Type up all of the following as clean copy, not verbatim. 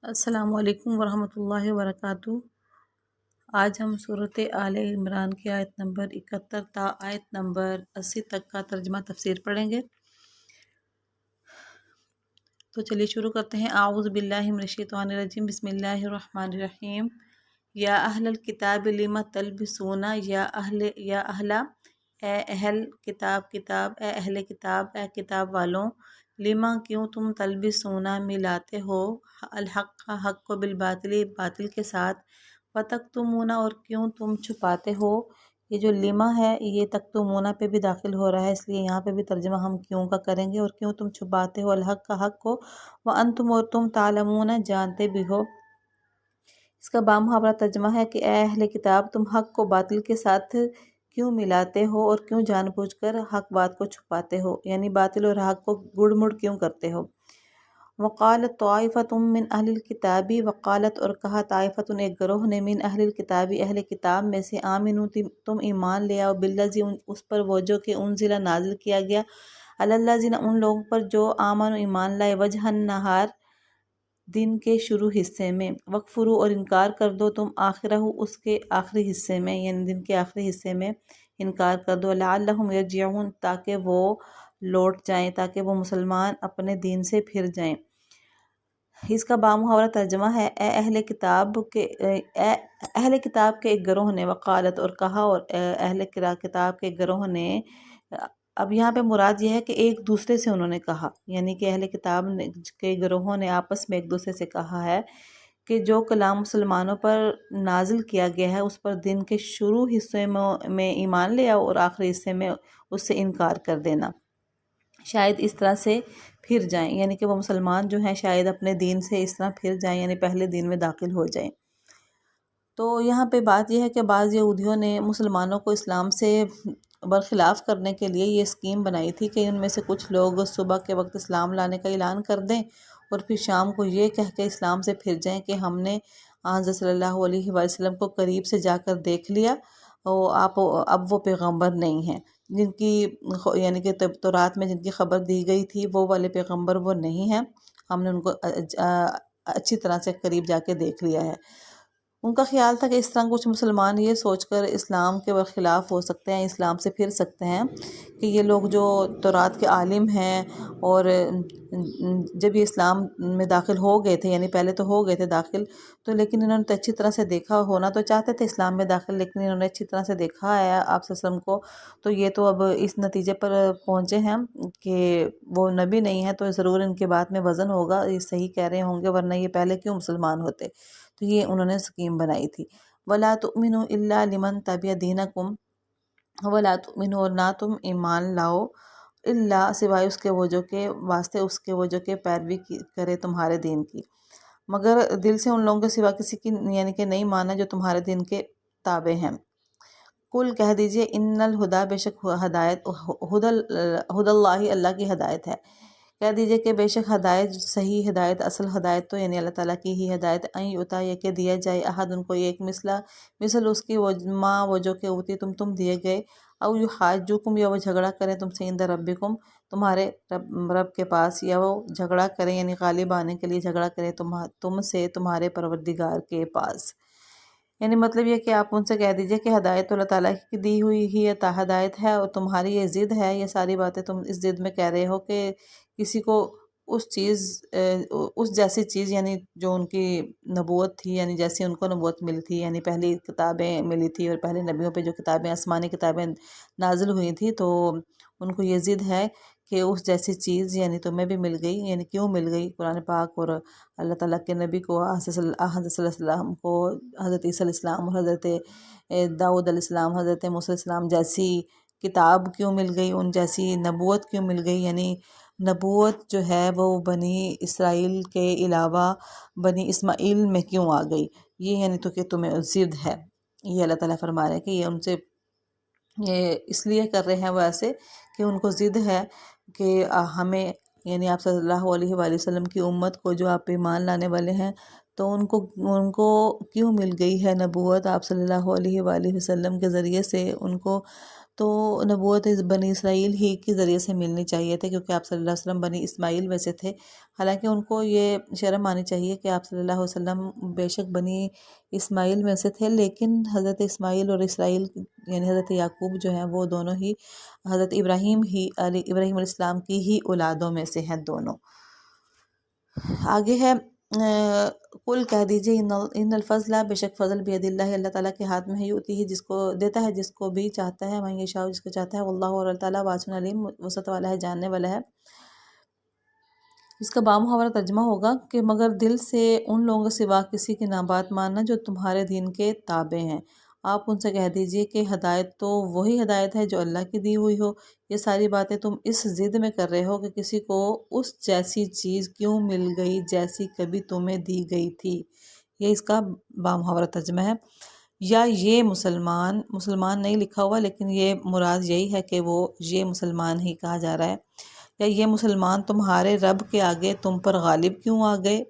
السلام علیکم ورحمۃ اللہ وبرکاتہ۔ آج ہم صورت آل عمران کی آیت نمبر 71 تا آیت نمبر 80 تک کا ترجمہ تفسیر پڑھیں گے۔ تو چلیے شروع کرتے ہیں۔ اعوذ باللہ من الشیطان الرجیم، بسم اللہ الرحمن الرحیم۔ یا اہل الکتاب لم تلبسون، یا اہل اے اہل کتاب، اے اہل کتاب، اے کتاب والوں، لما کیوں تم تلبسون ملاتے ہو حق کو بالباطل، باطل کے ساتھ، وتکتمون اور کیوں تم چھپاتے ہو۔ یہ جو لما ہے یہ تکتمون پہ بھی داخل ہو رہا ہے، اس لیے یہاں پہ بھی ترجمہ ہم کیوں کا کریں گے، اور کیوں تم چھپاتے ہو الحق کا حق کو، وانتم اور تم تعلمون جانتے بھی ہو۔ اس کا بامحاورہ ترجمہ ہے کہ اے اہل کتاب، تم حق کو باطل کے ساتھ کیوں ملاتے ہو اور کیوں جان بوجھ کر حق بات کو چھپاتے ہو، یعنی باطل اور حق کو گڑ مڑ کیوں کرتے ہو۔ وقالت طائفۃ من اہل الکتاب، وقالت اور کہا طائفۃ ایک گروہ نے، من اہل الکتاب اہل کتاب میں سے، آمنو تم ایمان لے آؤ، بالذی اس پر وہ جو کہ انزل نازل کیا گیا، علی الذین ان لوگوں پر جو آمنو ایمان لائے، وجہ النہار دن کے شروع حصے میں، وکفروا اور انکار کر دو تم آخرہ اس کے آخری حصے میں، یعنی دن کے آخری حصے میں انکار کر دو، لعلہم یرجعون تاکہ وہ لوٹ جائیں، تاکہ وہ مسلمان اپنے دین سے پھر جائیں۔ اس کا بامحاورہ ترجمہ ہے اے اہل کتاب کے ایک گروہ نے، وقالت اور کہا، اور اہل کتاب کے گروہ نے۔ اب یہاں پہ مراد یہ ہے کہ ایک دوسرے سے انہوں نے کہا، یعنی کہ اہل کتاب کے گروہوں نے آپس میں ایک دوسرے سے کہا ہے کہ جو کلام مسلمانوں پر نازل کیا گیا ہے اس پر دن کے شروع حصے میں ایمان لے آؤ اور آخری حصے میں اس سے انکار کر دینا، شاید اس طرح سے پھر جائیں، یعنی کہ وہ مسلمان جو ہیں شاید اپنے دین سے اس طرح پھر جائیں، یعنی پہلے دین میں داخل ہو جائیں۔ تو یہاں پہ بات یہ ہے کہ بعض یہودیوں نے مسلمانوں کو اسلام سے برخلاف کرنے کے لیے یہ اسکیم بنائی تھی کہ ان میں سے کچھ لوگ صبح کے وقت اسلام لانے کا اعلان کر دیں اور پھر شام کو یہ کہہ کے اسلام سے پھر جائیں کہ ہم نے حضرت صلی اللہ علیہ وسلم کو قریب سے جا کر دیکھ لیا، اور اب وہ پیغمبر نہیں ہیں، جن کی یعنی کہ تورات میں جن کی خبر دی گئی تھی وہ والے پیغمبر وہ نہیں ہیں، ہم نے ان کو اچھی طرح سے قریب جا کے دیکھ لیا ہے۔ ان کا خیال تھا کہ اس طرح کچھ مسلمان یہ سوچ کر اسلام کے برخلاف ہو سکتے ہیں، اسلام سے پھر سکتے ہیں کہ یہ لوگ جو تورات کے عالم ہیں، اور جب یہ اسلام میں داخل ہو گئے تھے، یعنی پہلے تو ہو گئے تھے داخل، تو لیکن انہوں نے اچھی طرح سے دیکھا، ہونا تو چاہتے تھے اسلام میں داخل، لیکن انہوں نے اچھی طرح سے دیکھا ہے آپ صلی اللہ علیہ وسلم کو، تو یہ تو اب اس نتیجے پر پہنچے ہیں کہ وہ نبی نہیں ہے، تو ضرور ان کے بات میں وزن ہوگا، یہ صحیح کہہ رہے ہوں گے، ورنہ یہ پہلے کیوں مسلمان ہوتے۔ تو یہ انہوں نے اسکیم بنائی تھی۔ وَلَا تُؤْمِنُوا إِلَّا لِمَنْ تَبِعَ دِينَكُمْ، وَلَا تُؤْمِنُوا اور نہ تم ایمان لاؤ، الا سوائے اس کے وہ جو کہ واسطے اس کے وہ جو کہ پیروی کرے تمہارے دین کی، مگر دل سے ان لوگوں کے سوا کسی کی یعنی کہ نہیں مانا جو تمہارے دین کے تابع ہیں۔ قل کہہ دیجئے، ان الہدیٰ بے شک ہدایت، ہدی اللہ اللہ کی ہدایت ہے، کہہ دیجئے کہ بے شک ہدایت، صحیح ہدایت، اصل ہدایت تو یعنی اللہ تعالیٰ کی ہی ہدایت، ان یؤتیٰ یہ کہ دیا جائے، احد ان کو ایک مثل اس کی، وہ جو کہ اوتی تم دیے گئے، او یحاجوکم یا وہ جھگڑا کریں تم سے، عند ربکم تمہارے رب کے پاس، یا وہ جھگڑا کریں یعنی غالب آنے کے لیے جھگڑا کریں تم سے تمہارے پروردگار کے پاس۔ یعنی مطلب یہ کہ آپ ان سے کہہ دیجئے کہ ہدایت اللہ تعالیٰ کی دی ہوئی ہی ہدایت ہے، اور تمہاری یہ ضد ہے، یہ ساری باتیں تم اس ضد میں کہہ رہے ہو کہ کسی کو اس جیسی چیز، یعنی جو ان کی نبوت تھی، یعنی جیسی ان کو نبوت ملی تھی، یعنی پہلی کتابیں ملی تھی اور پہلے نبیوں پہ جو کتابیں آسمانی کتابیں نازل ہوئی تھی، تو ان کو یہ ضد ہے کہ اس جیسی چیز یعنی تمہیں بھی مل گئی، یعنی کیوں مل گئی قرآن پاک اور اللہ تعالیٰ کے نبی کو، حضرت صلی اللہ علیہ وسلم کو، حضرت عیسیٰ علیہ السلام اور حضرت داؤد علیہ السلام، حضرت موسیٰ علیہ السلام جیسی کتاب کیوں مل گئی، ان جیسی نبوت کیوں مل گئی، یعنی نبوت جو ہے وہ بنی اسرائیل کے علاوہ بنی اسماعیل میں کیوں آ گئی، یہ یعنی تو کہ تمہیں ضد ہے، یہ اللہ تعالیٰ فرما رہے ہیں کہ یہ ان سے یہ اس لیے کر رہے ہیں وہ ایسے کہ ان کو ضد ہے کہ ہمیں یعنی آپ صلی اللہ علیہ وآلہ وسلم کی امت کو، جو آپ ایمان لانے والے ہیں، تو ان کو کیوں مل گئی ہے نبوت آپ صلی اللہ علیہ وآلہ وسلم کے ذریعے سے، ان کو تو نبوت بنی اسرائیل ہی کے ذریعے سے ملنی چاہیے تھے، کیونکہ آپ صلی اللہ علیہ وسلم بنی اسماعیل میں سے تھے۔ حالانکہ ان کو یہ شرم آنی چاہیے کہ آپ صلی اللہ علیہ وسلم بے شک بنی اسماعیل میں سے تھے، لیکن حضرت اسماعیل اور اسرائیل یعنی حضرت یعقوب جو ہیں وہ دونوں ہی حضرت ابراہیم ابراہیم علیہ السلام کی ہی اولادوں میں سے ہیں دونوں۔ آگے ہے کل کہہ دیجئے ان الفضل، بے شک فضل بید اللہ، اللہ تعالیٰ کے ہاتھ میں ہے، یؤتی ہی جس کو دیتا ہے جس کو بھی چاہتا ہے، من یشاء جس کو چاہتا ہے، واللہ اور اللہ تعالیٰ واسع علیم وسعت والا ہے، جاننے والا ہے۔ اس کا بامحاورہ ترجمہ ہوگا کہ مگر دل سے ان لوگوں کے سوا کسی کی نہ بات ماننا جو تمہارے دین کے تابع ہیں، آپ ان سے کہہ دیجئے کہ ہدایت تو وہی ہدایت ہے جو اللہ کی دی ہوئی ہو، یہ ساری باتیں تم اس ضد میں کر رہے ہو کہ کسی کو اس جیسی چیز کیوں مل گئی جیسی کبھی تمہیں دی گئی تھی۔ یہ اس کا بامحاورہ ترجمہ ہے۔ یا یہ مسلمان نہیں لکھا ہوا، لیکن یہ مراد یہی ہے کہ وہ یہ مسلمان ہی کہا جا رہا ہے۔ یا یہ مسلمان تمہارے رب کے آگے تم پر غالب کیوں آ گئے؟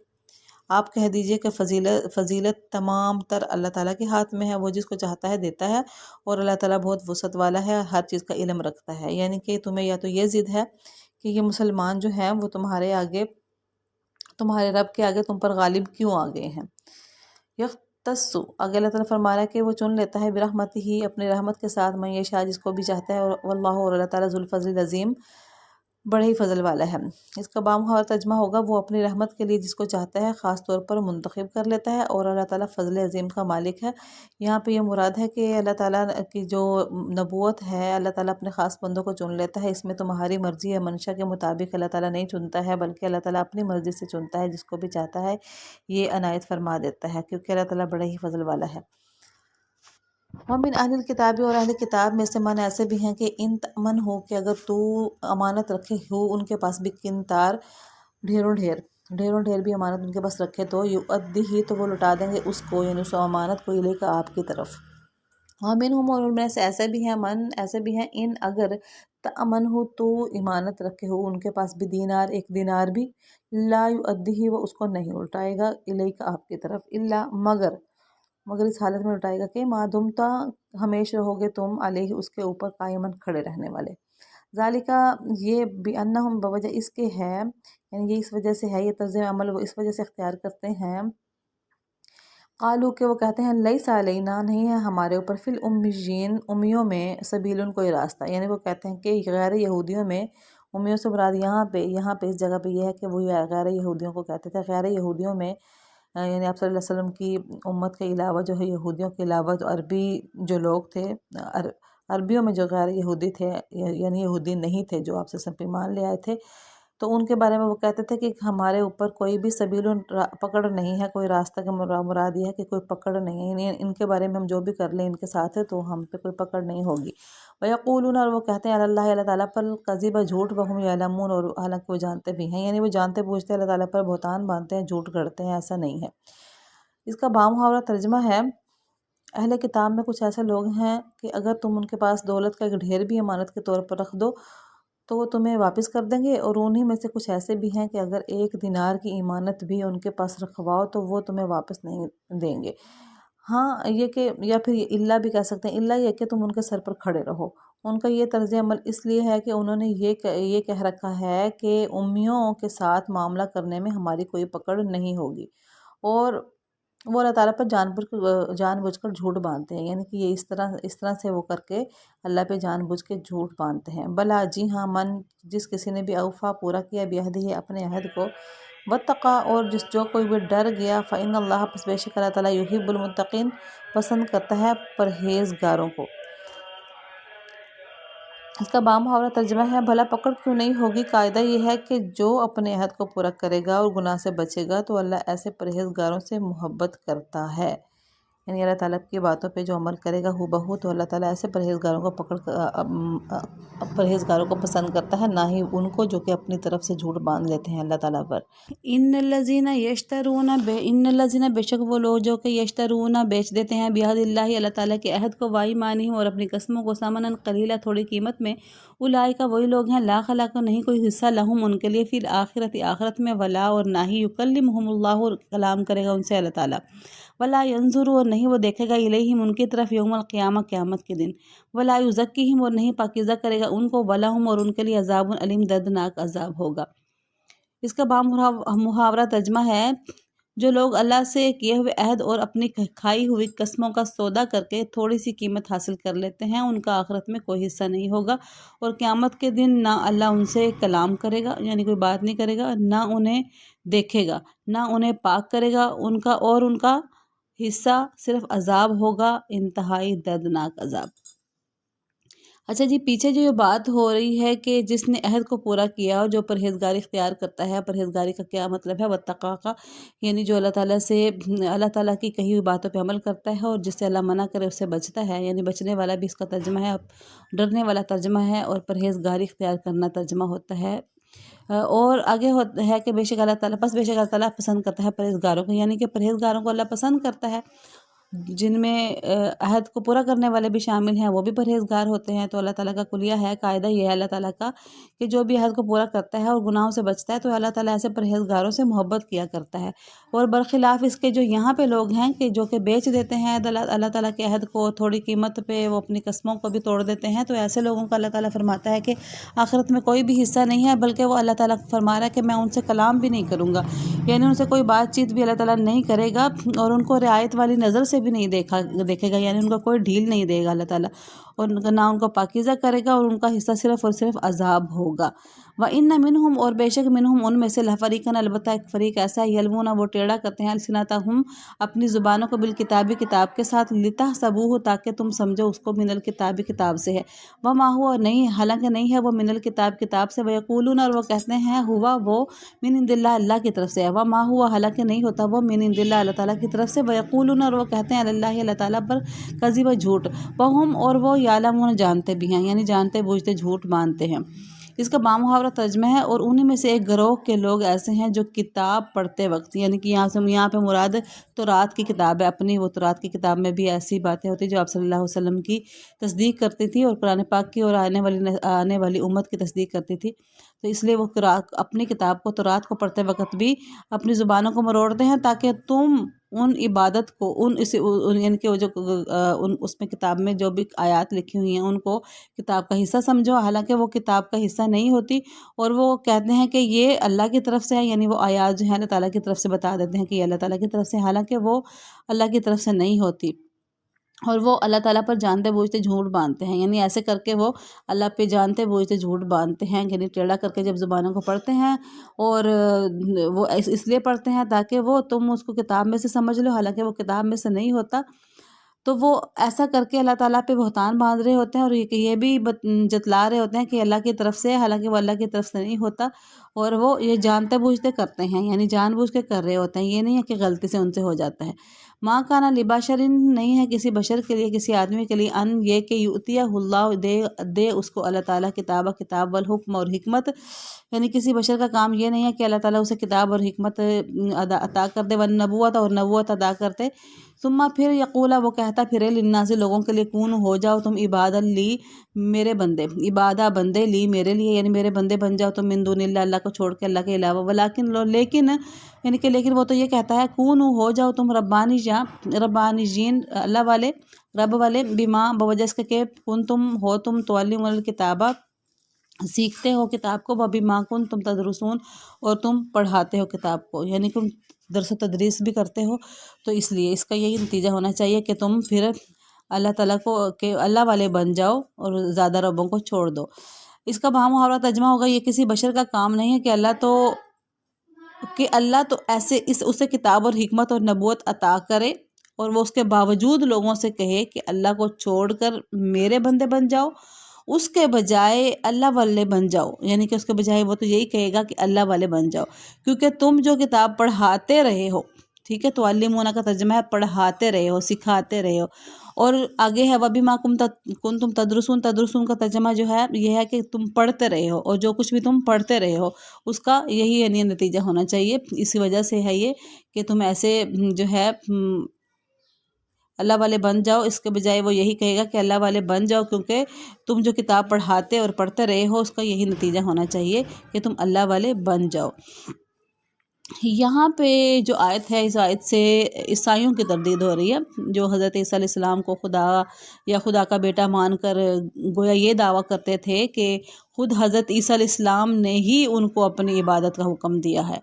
آپ کہہ دیجئے کہ فضیلت تمام تر اللہ تعالیٰ کے ہاتھ میں ہے، وہ جس کو چاہتا ہے دیتا ہے، اور اللہ تعالیٰ بہت وسعت والا ہے، ہر چیز کا علم رکھتا ہے۔ یعنی کہ تمہیں یا تو یہ ضد ہے کہ یہ مسلمان جو ہیں وہ تمہارے رب کے آگے تم پر غالب کیوں آ گئے ہیں۔ یختص، آگے اللہ تعالیٰ فرما رہا ہے کہ وہ چن لیتا ہے برحمتہ ہی اپنے رحمت کے ساتھ، من یشاء جس کو بھی چاہتا ہے، واللہ اور اللہ تعالیٰ ذو الفضل العظیم بڑے ہی فضل والا ہے۔ اس کا بامحاورہ ترجمہ ہوگا وہ اپنی رحمت کے لیے جس کو چاہتا ہے خاص طور پر منتخب کر لیتا ہے، اور اللہ تعالیٰ فضل عظیم کا مالک ہے۔ یہاں پہ یہ مراد ہے کہ اللہ تعالیٰ کی جو نبوت ہے اللہ تعالیٰ اپنے خاص بندوں کو چن لیتا ہے، اس میں تمہاری مرضی یا منشا کے مطابق اللہ تعالیٰ نہیں چنتا ہے، بلکہ اللہ تعالیٰ اپنی مرضی سے چنتا ہے، جس کو بھی چاہتا ہے یہ عنایت فرما دیتا ہے، کیونکہ اللہ تعالیٰ بڑے ہی فضل والا ہے۔ ومن اہل الکتاب، اور اہل کتاب میں سے من ایسے بھی ہیں کہ ان تأمن ہو کہ اگر تو امانت رکھے ہو ان کے پاس بھی قنطار ڈھیروں ڈھیر بھی امانت ان کے پاس رکھے تو یؤدی ہی تو وہ لٹا دیں گے اس کو، یعنی اس امانت کو الیک آپ کی طرف۔ ومنہم، اور ان میں سے ایسے بھی ہیں ان اگر تأمن ہو تو امانت رکھے ہو ان کے پاس بھی ایک دینار بھی، لا یؤدی ہی وہ اس کو نہیں الٹائے گا، الیک آپ کی طرف، الا مگر اس حالت میں لٹائے گا کہ ما دمتا ہمیشہ رہو گے تم علیہ اس کے اوپر قائماً کھڑے رہنے والے۔ ذالکہ یہ بانہم بوجہ اس کے ہے، یعنی یہ اس وجہ سے ہے، یہ طرز عمل وہ اس وجہ سے اختیار کرتے ہیں، قالو کہ وہ کہتے ہیں لیس علینا نہیں ہے ہمارے اوپر، فی الامیین امیوں میں، سبیل کوئی راستہ، یعنی وہ کہتے ہیں کہ غیر یہودیوں میں، امیوں سے مراد یہاں پہ اس جگہ پہ یہ ہے کہ وہ غیر یہودیوں کو کہتے تھے، غیر یہودیوں میں یعنی آپ صلی اللہ علیہ وسلم کی امت کے علاوہ جو ہے یہودیوں کے علاوہ جو عربی جو لوگ تھے، عربیوں میں جو غیر یہودی تھے یعنی یہودی نہیں تھے جو آپ سے سب ایمان لے آئے تھے، تو ان کے بارے میں وہ کہتے تھے کہ ہمارے اوپر کوئی بھی سبیل پکڑ نہیں ہے، کوئی راستہ کا مراد یہ ہے کہ کوئی پکڑ نہیں ہے، یعنی ان کے بارے میں ہم جو بھی کر لیں ان کے ساتھ ہے تو ہم پہ کوئی پکڑ نہیں ہوگی۔ وَيَقُولُونَ، اور وہ کہتے ہیں اللہ تعالیٰ پر الکذب جھوٹ، وَهُمْ يَعْلَمُونَ اور حالانکہ وہ جانتے بھی ہیں، یعنی وہ جانتے بوجھتے اللہ تعالیٰ پر بہتان باندھتے ہیں، جھوٹ گڑھتے ہیں، ایسا نہیں ہے۔ اس کا بامحاورہ ترجمہ ہے اہل کتاب میں کچھ ایسے لوگ ہیں کہ اگر تم ان کے پاس دولت کا ایک ڈھیر بھی امانت کے طور پر رکھ دو تو وہ تمہیں واپس کر دیں گے، اور انہی میں سے کچھ ایسے بھی ہیں کہ اگر ایک دینار کی امانت بھی ان کے پاس رکھواؤ تو وہ تمہیں واپس نہیں دیں گے۔ ہاں یہ کہ یا پھر اللہ بھی کہہ سکتے ہیں، اللہ یہ کہ تم ان کے سر پر کھڑے رہو۔ ان کا یہ طرز عمل اس لیے ہے کہ انہوں نے یہ کہہ رکھا ہے کہ امیوں کے ساتھ معاملہ کرنے میں ہماری کوئی پکڑ نہیں ہوگی، اور وہ اللہ تعالیٰ پر جان بوجھ کر جھوٹ باندھتے ہیں، یعنی کہ یہ اس طرح سے وہ کر کے اللہ پہ جان بوجھ کے جھوٹ باندھتے ہیں۔ بلا جی ہاں، من جس کسی نے بھی اوفا پورا کیا بعہدہ ہے اپنے عہد کو، واتقا اور جو کوئی بھی ڈر گیا، فإن اللہ پس بے شک اللہ تعالیٰ یحب المتقین پسند کرتا ہے پرہیزگاروں کو۔ اس کا بامحاورہ ترجمہ ہے بھلا پکڑ کیوں نہیں ہوگی، قاعدہ یہ ہے کہ جو اپنے عہد کو پورا کرے گا اور گناہ سے بچے گا تو اللہ ایسے پرہیزگاروں سے محبت کرتا ہے، یعنی اللہ تعالیٰ کی باتوں پہ جو عمل کرے گا ہو بہو تو اللہ تعالیٰ ایسے پرہیزگاروں کو پسند کرتا ہے، نہ ہی ان کو جو کہ اپنی طرف سے جھوٹ باندھ لیتے ہیں اللہ تعالیٰ پر۔ ان الذین بے شک وہ لوگ جو کہ یشترون بیچ دیتے ہیں بعہد اللہ اللہ تعالیٰ کے عہد کو، وایمانہم اور اپنی قسموں کو، ثمنا قلیلا تھوڑی قیمت میں، اولئک وہی لوگ ہیں لا خلاق نہیں کوئی حصہ لہم ان کے لیے، فی الآخرۃ آخرت میں، ولا اور نہ ہی یکلمہم اللہ کلام کرے گا ان سے اللہ تعالیٰ، ولا ینظر اور نہیں وہ دیکھے گا الیہم ان کی طرف یوم القیامہ قیامت کے دن، ولا یزکیہم اور نہیں پاکیزہ کرے گا ان کو، ولہم اور ان کے لیے عذاب علیم دردناک عذاب ہوگا۔ اس کا محاورہ ترجمہ ہے، جو لوگ اللہ سے کیے ہوئے عہد اور اپنی کھائی ہوئی قسموں کا سودا کر کے تھوڑی سی قیمت حاصل کر لیتے ہیں، ان کا آخرت میں کوئی حصہ نہیں ہوگا، اور قیامت کے دن نہ اللہ ان سے کلام کرے گا، یعنی کوئی بات نہیں کرے گا، نہ انہیں دیکھے گا، نہ انہیں پاک کرے گا، اور ان کا حصہ صرف عذاب ہوگا، انتہائی دردناک عذاب۔ اچھا جی، پیچھے جو یہ بات ہو رہی ہے کہ جس نے عہد کو پورا کیا اور جو پرہیزگاری اختیار کرتا ہے، پرہیزگاری کا کیا مطلب ہے؟ واتقا کا، یعنی جو اللہ تعالیٰ کی کہی ہوئی باتوں پہ عمل کرتا ہے اور جس سے اللہ منع کرے اس سے بچتا ہے، یعنی بچنے والا بھی اس کا ترجمہ ہے، ڈرنے والا ترجمہ ہے، اور پرہیزگاری اختیار کرنا ترجمہ ہوتا ہے۔ اور آگے ہوتا ہے کہ بے شک اللہ تعالیٰ پسند کرتا ہے پرہیزگاروں کو، یعنی کہ پرہیزگاروں کو اللہ پسند کرتا ہے، جن میں عہد کو پورا کرنے والے بھی شامل ہیں، وہ بھی پرہیزگار ہوتے ہیں۔ تو اللہ تعالیٰ کا کلیہ ہے، قاعدہ یہ ہے اللہ تعالیٰ کا کہ جو بھی عہد کو پورا کرتا ہے اور گناہوں سے بچتا ہے تو اللہ تعالیٰ ایسے پرہیزگاروں سے محبت کیا کرتا ہے۔ اور برخلاف اس کے جو یہاں پہ لوگ ہیں کہ جو کہ بیچ دیتے ہیں اللہ تعالیٰ کے عہد کو، تھوڑی قیمت پہ وہ اپنی قسموں کو بھی توڑ دیتے ہیں، تو ایسے لوگوں کا اللہ تعالیٰ فرماتا ہے کہ آخرت میں کوئی بھی حصہ نہیں ہے، بلکہ وہ اللہ تعالیٰ فرما رہا ہے کہ میں ان سے کلام بھی نہیں کروں گا، یعنی ان سے کوئی بات چیت بھی اللہ تعالیٰ نہیں کرے گا، اور ان کو رعایت والی نظر سے بھی نہیں دیکھے گا، یعنی ان کا کوئی ڈھیل نہیں دے گا اللہ تعالیٰ، اور نہ ان کو پاکیزہ کرے گا، اور ان کا حصہ صرف اور صرف عذاب ہوگا۔ وَإِنَّ مِنْهُمْ اور بے شک منہم ان میں سے لَفَرِيقًا البتہ ایک فریق ایسا ہے، یلوون وہ ٹیڑھا کرتے ہیں السنتہم اپنی زبانوں کو بالکتاب کتاب کے ساتھ، لتحسبوہ تاکہ تم سمجھو اس کو من الکتاب کتاب سے ہے، وما ہوا نہیں حالانکہ نہیں ہے وہ من الکتاب کتاب سے، ویقولون اور وہ کہتے ہیں ہوا وہ من عند اللہ اللہ کی طرف سے ہے، وما ہوا حالانکہ نہیں ہوتا وہ من عند اللہ اللہ تعالیٰ کی طرف سے، ویقولون اور وہ کہتے ہیں اللہ اللہ تعالیٰ پر کذب جھوٹ، وہم اور وہ یعلمون جانتے بھی ہیں، یعنی جانتے بوجھتے جھوٹ مانتے ہیں۔ اس کا بامحاورہ ترجمہ ہے، اور انہی میں سے ایک گروہ کے لوگ ایسے ہیں جو کتاب پڑھتے وقت، یعنی کہ یہاں پہ مراد تورات کی کتاب ہے، اپنی وہ تورات کی کتاب میں بھی ایسی باتیں ہوتی جو آپ صلی اللہ علیہ وسلم کی تصدیق کرتی تھی، اور قرآن پاک کی اور آنے والی امت کی تصدیق کرتی تھی، تو اس لیے وہ اپنی کتاب کو تورات کو پڑھتے وقت بھی اپنی زبانوں کو مروڑتے ہیں تاکہ تم ان عبادت کو یعنی کہ وہ جو اس میں کتاب میں جو بھی آیات لکھی ہوئی ہیں ان کو کتاب کا حصہ سمجھو، حالانکہ وہ کتاب کا حصہ نہیں ہوتی، اور وہ کہتے ہیں کہ یہ اللہ کی طرف سے ہے، یعنی وہ آیات جو ہیں اللہ تعالیٰ کی طرف سے بتا دیتے ہیں کہ یہ اللہ تعالیٰ کی طرف سے، حالانکہ وہ اللہ کی طرف سے نہیں ہوتی، اور وہ اللہ تعالیٰ پر جانتے بوجھتے جھوٹ باندھتے ہیں، یعنی ایسے کر کے وہ اللہ پہ جانتے بوجھتے جھوٹ باندھتے ہیں، یعنی ٹیڑھا کر کے جب زبانوں کو پڑھتے ہیں، اور وہ اس لیے پڑھتے ہیں تاکہ وہ تم اس کو کتاب میں سے سمجھ لو، حالانکہ وہ کتاب میں سے نہیں ہوتا، تو وہ ایسا کر کے اللہ تعالیٰ پہ بہتان باندھ رہے ہوتے ہیں، اور یہ بھی جتلا رہے ہوتے ہیں کہ اللہ کی طرف سے، حالانکہ وہ اللہ کی طرف سے نہیں ہوتا، اور وہ یہ جانتے بوجھتے کرتے ہیں، یعنی جان بوجھ کے کر رہے ہوتے ہیں، یہ نہیں ہے کہ غلطی سے ان سے ہو جاتا ہے۔ ماں کانا لباشرن نہیں ہے کسی بشر کے لیے، کسی آدمی کے لیے، ان یہ کہ یؤتیہ اللہ دے اس کو اللہ تعالیٰ کتاب والحکم اور حکمت، یعنی کسی بشر کا کام یہ نہیں ہے کہ اللہ تعالیٰ اسے کتاب اور حکمت عطا کر دے، والنبوت اور نبوت عطا کرتے، ثم پھر یقولا وہ کہتا پھرے للناس لوگوں کے لیے، کون ہو جاؤ تم عبادہ لی میرے بندے، عبادہ بندے لی میرے لیے، یعنی میرے بندے بن جاؤ تم، من دون اللہ اللہ کو چھوڑ کے، اللہ کے علاوہ، لیکن یعنی کہ لیکن وہ تو یہ کہتا ہے کون ہو جاؤ تم ربانیین اللہ والے، رب والے، بما بوجہ اس کے کہ کن تم ہو تم تعلمون الکتابہ سیکھتے ہو کتاب کو، وبما کنتم تدرسون اور تم پڑھاتے ہو کتاب کو، یعنی تم درس و تدریس بھی کرتے ہو، تو اس لیے اس کا یہی نتیجہ ہونا چاہیے کہ تم پھر اللہ تعالیٰ کو کہ اللہ والے بن جاؤ اور زیادہ ربوں کو چھوڑ دو۔ اس کا بامحاورہ ترجمہ ہوگا یہ کسی بشر کا کام نہیں ہے کہ اللہ تو ایسے اسے کتاب اور حکمت اور نبوت عطا کرے، اور وہ اس کے باوجود لوگوں سے کہے کہ اللہ کو چھوڑ کر میرے بندے بن جاؤ، اس کے بجائے اللہ والے بن جاؤ، یعنی کہ اس کے بجائے وہ تو یہی کہے گا کہ اللہ والے بن جاؤ، کیونکہ تم جو کتاب پڑھاتے رہے ہو، ٹھیک ہے، تعلمون کا ترجمہ ہے پڑھاتے رہے ہو، سکھاتے رہے ہو، اور آگے ہے وبما کنتم تدرسون کا ترجمہ جو ہے یہ ہے کہ تم پڑھتے رہے ہو، اور جو کچھ بھی تم پڑھتے رہے ہو اس کا یہی یعنی نتیجہ ہونا چاہیے، اسی وجہ سے ہے یہ کہ تم ایسے جو ہے اللہ والے بن جاؤ، اس کے بجائے وہ یہی کہے گا کہ اللہ والے بن جاؤ، کیونکہ تم جو کتاب پڑھاتے اور پڑھتے رہے ہو اس کا یہی نتیجہ ہونا چاہیے کہ تم اللہ والے بن جاؤ۔ یہاں پہ جو آیت ہے، اس آیت سے عیسائیوں کی تردید ہو رہی ہے، جو حضرت عیسیٰ علیہ السلام کو خدا یا خدا کا بیٹا مان کر گویا یہ دعویٰ کرتے تھے کہ خود حضرت عیسیٰ علیہ السلام نے ہی ان کو اپنی عبادت کا حکم دیا ہے۔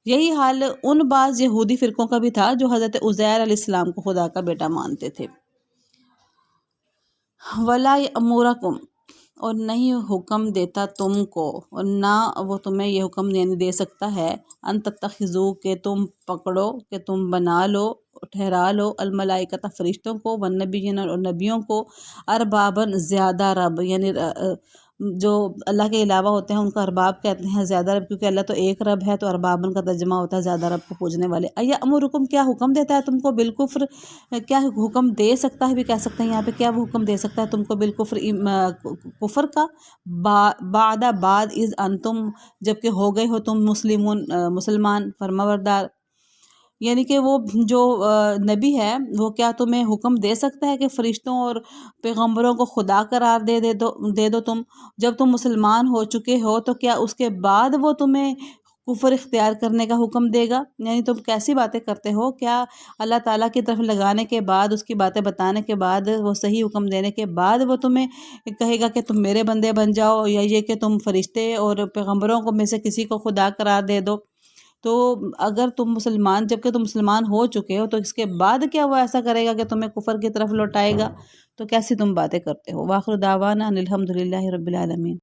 یہی حال ان بعض یہودی فرقوں کا بھی تھا جو حضرت عزیر علیہ السلام کو خدا کا بیٹا مانتے تھے۔ وَلَا يَأْمُرَكُمْ، اور نہیں حکم دیتا تم کو، اور نہ وہ تمہیں یہ حکم دے سکتا ہے ان تتخذو، کہ تم پکڑو، کہ تم بنا لو، ٹھہرا لو، الملائکۃ فرشتوں کو، والنبیین اور نبیوں کو، اربابن زیادہ رب، یعنی جو اللہ کے علاوہ ہوتے ہیں ان کا ارباب کہتے ہیں زیادہ رب، کیونکہ اللہ تو ایک رب ہے، تو اربابن کا ترجمہ ہوتا ہے زیادہ رب کو پوجنے والے۔ ایامرکم، کیا حکم دیتا ہے تم کو بالکفر، کیا حکم دے سکتا ہے بھی کہہ سکتے ہیں یہاں پہ، کیا وہ حکم دے سکتا ہے تم کو بالکفر، کفر کا، بعد از انتم، جبکہ ہو گئے ہو تم مسلمان فرمانبردار، یعنی کہ وہ جو نبی ہے وہ کیا تمہیں حکم دے سکتا ہے کہ فرشتوں اور پیغمبروں کو خدا قرار دے دو تم، جب تم مسلمان ہو چکے ہو، تو کیا اس کے بعد وہ تمہیں کفر اختیار کرنے کا حکم دے گا؟ یعنی تم کیسی باتیں کرتے ہو، کیا اللہ تعالیٰ کی طرف لگانے کے بعد، اس کی باتیں بتانے کے بعد، وہ صحیح حکم دینے کے بعد وہ تمہیں کہے گا کہ تم میرے بندے بن جاؤ، یا یہ کہ تم فرشتے اور پیغمبروں کو میں سے کسی کو خدا قرار دے دو؟ تو اگر تم مسلمان، جب کہ تم مسلمان ہو چکے ہو، تو اس کے بعد کیا وہ ایسا کرے گا کہ تمہیں کفر کی طرف لوٹائے گا؟ تو کیسی تم باتیں کرتے ہو؟ وآخر دعوانا ان الحمد للہ رب العالمین۔